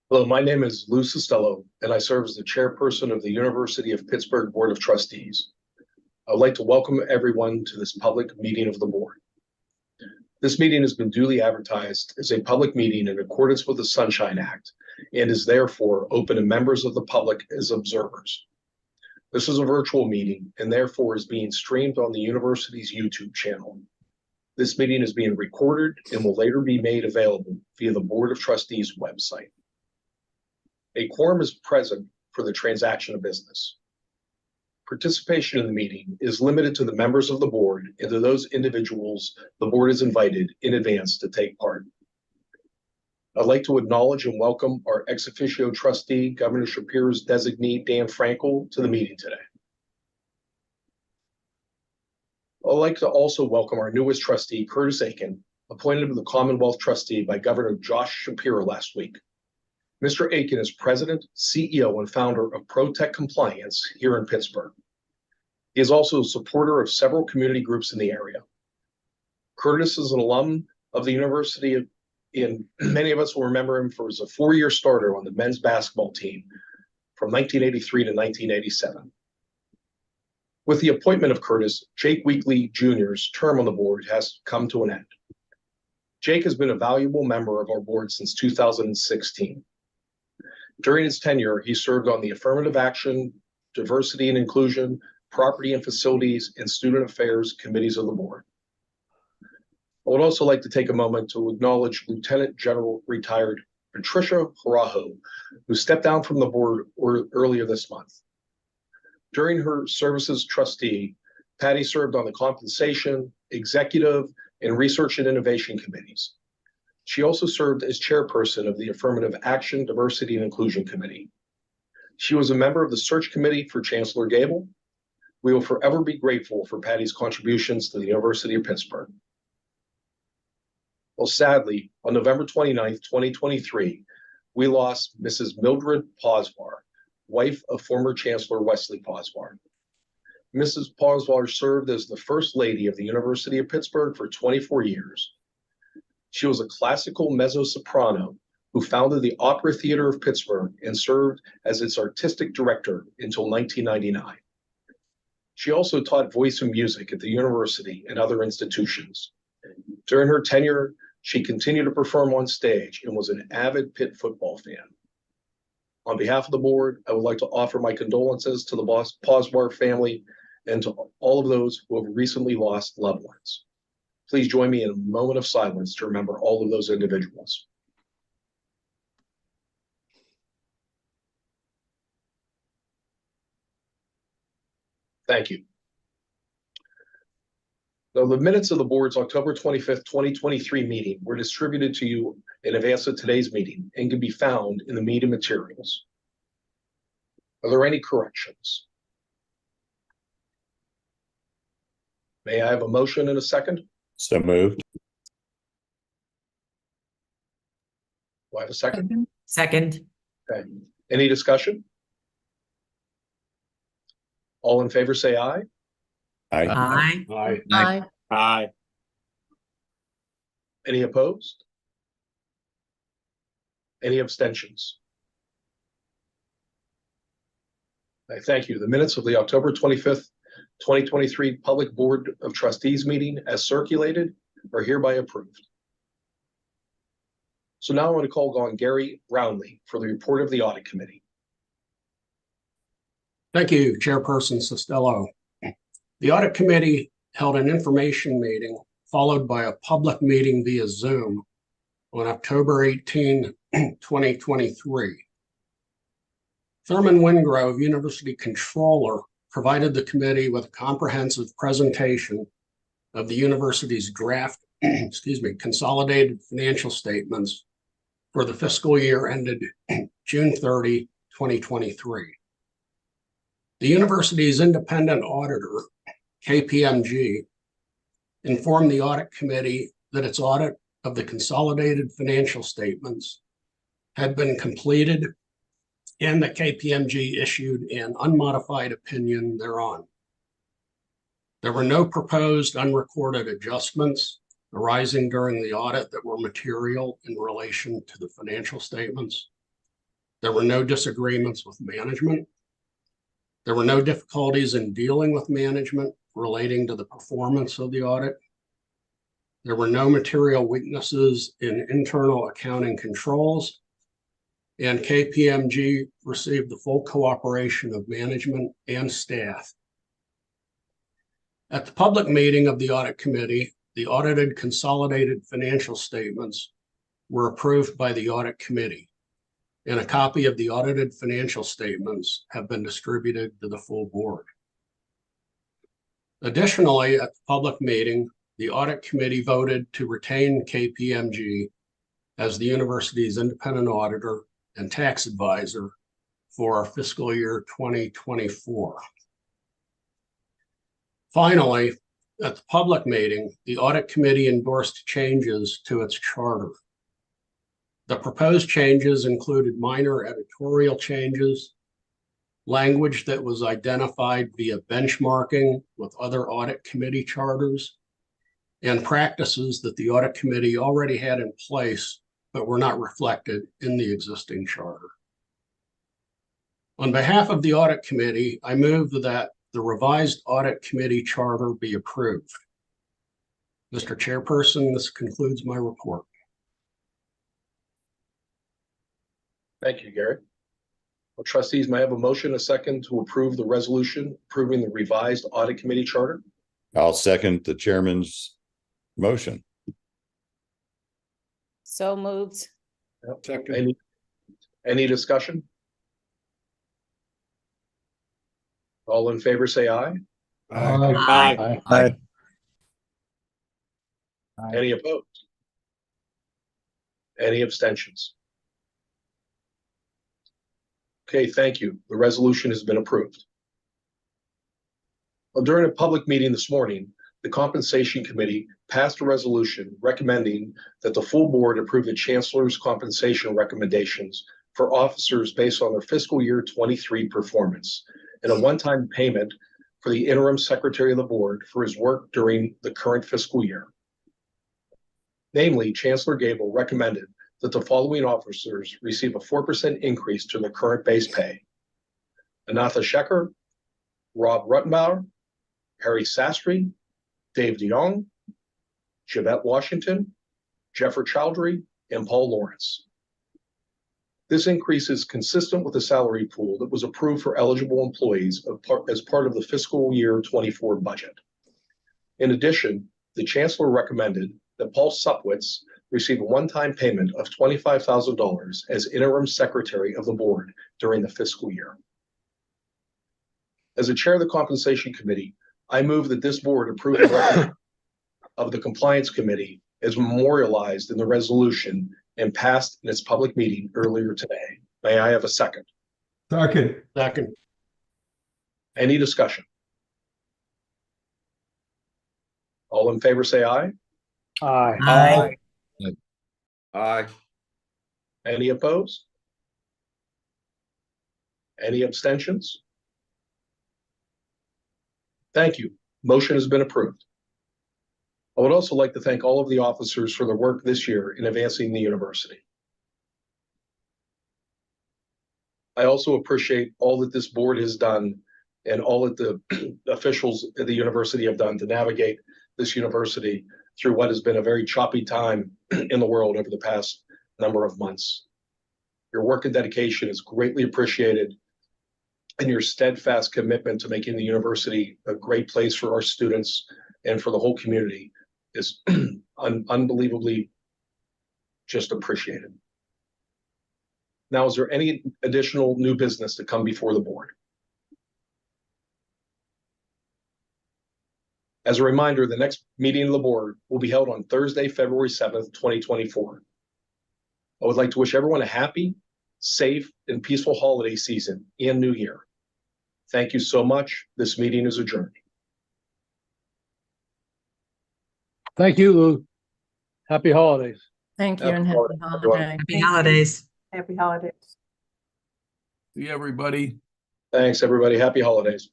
Hello, my name is Lou Costello, and I serve as the chairperson of the University of Pittsburgh Board of Trustees. I would like to welcome everyone to this public meeting of the board. This meeting has been duly advertised as a public meeting in accordance with the Sunshine Act and is therefore open to members of the public as observers. This is a virtual meeting and therefore is being streamed on the university's YouTube channel. This meeting is being recorded and will later be made available via the Board of Trustees website. A quorum is present for the transaction of business. Participation in the meeting is limited to the members of the board and to those individuals the board has invited in advance to take part. I'd like to acknowledge and welcome our ex officio trustee, Governor Shapiro's designee, Dan Frankel, to the meeting today. I'd like to also welcome our newest trustee, Curtis Aiken, appointed to the Commonwealth trustee by Governor Josh Shapiro last week. Mr. Aiken is president, CEO, and founder of ProTech Compliance here in Pittsburgh. He is also a supporter of several community groups in the area. Curtis is an alum of the university, and many of us will remember him for as a four-year starter on the men's basketball team from 1983 to 1987. With the appointment of Curtis, Jake Weekly Jr.'s term on the board has come to an end. Jake has been a valuable member of our board since 2016. During his tenure, he served on the Affirmative Action, Diversity and Inclusion, Property and Facilities, and Student Affairs committees of the board. I would also like to take a moment to acknowledge Lieutenant General retired Patricia Harajo, who stepped down from the board earlier this month. During her service as trustee, Patty served on the Compensation, Executive, and Research and Innovation committees. She also served as chairperson of the Affirmative Action, Diversity, and Inclusion Committee. She was a member of the Search Committee for Chancellor Gable. We will forever be grateful for Patty's contributions to the University of Pittsburgh. Well, sadly, on November 29th, 2023, we lost Mrs. Mildred Posvar, wife of former Chancellor Wesley Posvar. Mrs. Posvar served as the First Lady of the University of Pittsburgh for 24 years. She was a classical mezzo-soprano who founded the Opera Theater of Pittsburgh and served as its artistic director until 1999. She also taught voice and music at the university and other institutions. During her tenure, she continued to perform on stage and was an avid Pitt football fan. On behalf of the board, I would like to offer my condolences to the Posvar family and to all of those who have recently lost loved ones. Please join me in a moment of silence to remember all of those individuals. Thank you. Now, the minutes of the board's October 25th, 2023 meeting were distributed to you in advance of today's meeting and can be found in the meeting materials. Are there any corrections? May I have a motion and a second? So moved. Do I have a second? Second. Okay. Any discussion? All in favor say aye. Aye. Aye. Aye. Aye. Aye. Any opposed? Any abstentions? I thank you. The minutes of the October 25th, 2023 Public Board of Trustees meeting as circulated are hereby approved. So now I want to call on Gary Brownlee for the report of the Audit Committee. Thank you, Chairperson Costello. The Audit Committee held an information meeting followed by a public meeting via Zoom on October 18, 2023. Thurman Wingrove, University Controller, provided the committee with a comprehensive presentation of the university's draft, consolidated financial statements for the fiscal year ended June 30, 2023. The university's independent auditor, KPMG, informed the audit committee that its audit of the consolidated financial statements had been completed and that KPMG issued an unmodified opinion thereon. There were no proposed unrecorded adjustments arising during the audit that were material in relation to the financial statements. There were no disagreements with management. There were no difficulties in dealing with management relating to the performance of the audit. There were no material weaknesses in internal accounting controls, and KPMG received the full cooperation of management and staff. At the public meeting of the audit committee, the audited consolidated financial statements were approved by the audit committee, and a copy of the audited financial statements have been distributed to the full board. Additionally, at the public meeting, the audit committee voted to retain KPMG as the university's independent auditor and tax advisor for our fiscal year 2024. Finally, at the public meeting, the audit committee endorsed changes to its charter. The proposed changes included minor editorial changes, language that was identified via benchmarking with other audit committee charters, and practices that the audit committee already had in place but were not reflected in the existing charter. On behalf of the audit committee, I move that the revised audit committee charter be approved. Mr. Chairperson, this concludes my report. Thank you, Gary. Well, trustees, may I have a motion, a second, to approve the resolution approving the revised audit committee charter? I'll second the chairman's motion. So moved. Any discussion? All in favor, say aye. Aye. Aye. Any opposed? Any abstentions? Okay, thank you. The resolution has been approved. Well, during a public meeting this morning, the Compensation Committee passed a resolution recommending that the full board approve the Chancellor's compensation recommendations for officers based on their fiscal year 23 performance and a one-time payment for the interim secretary of the board for his work during the current fiscal year. Namely, Chancellor Gable recommended that the following officers receive a 4% increase to their current base pay: Anatha Shekhar, Rob Ruttenbauer, Harry Sastry, Dave DeYoung, Javette Washington, Jeffrey Chowdhury, and Paul Lawrence. This increase is consistent with the salary pool that was approved for eligible employees as part of the fiscal year 24 budget. In addition, the Chancellor recommended that Paul Supwitz receive a one-time payment of $25,000 as interim secretary of the board during the fiscal year. As the chair of the Compensation Committee, I move that this board approve the record of the Compliance Committee as memorialized in the resolution and passed in its public meeting earlier today. May I have a second? Second. Second. Any discussion? All in favor, say aye. Aye. Aye. Any opposed? Any abstentions? Thank you. Motion has been approved. I would also like to thank all of the officers for their work this year in advancing the university. I also appreciate all that this board has done and all that the officials at the university have done to navigate this university through what has been a very choppy time in the world over the past number of months. Your work and dedication is greatly appreciated, and your steadfast commitment to making the university a great place for our students and for the whole community is unbelievably just appreciated. Now, is there any additional new business to come before the board? As a reminder, the next meeting of the board will be held on Thursday, February 7th, 2024. I would like to wish everyone a happy, safe, and peaceful holiday season and new year. Thank you so much. This meeting is adjourned. Thank you, Lou. Happy holidays. Thank you, Happy and happy holidays, everyone. holiday. Happy holidays. Happy holidays. See everybody. Thanks, everybody. Happy holidays.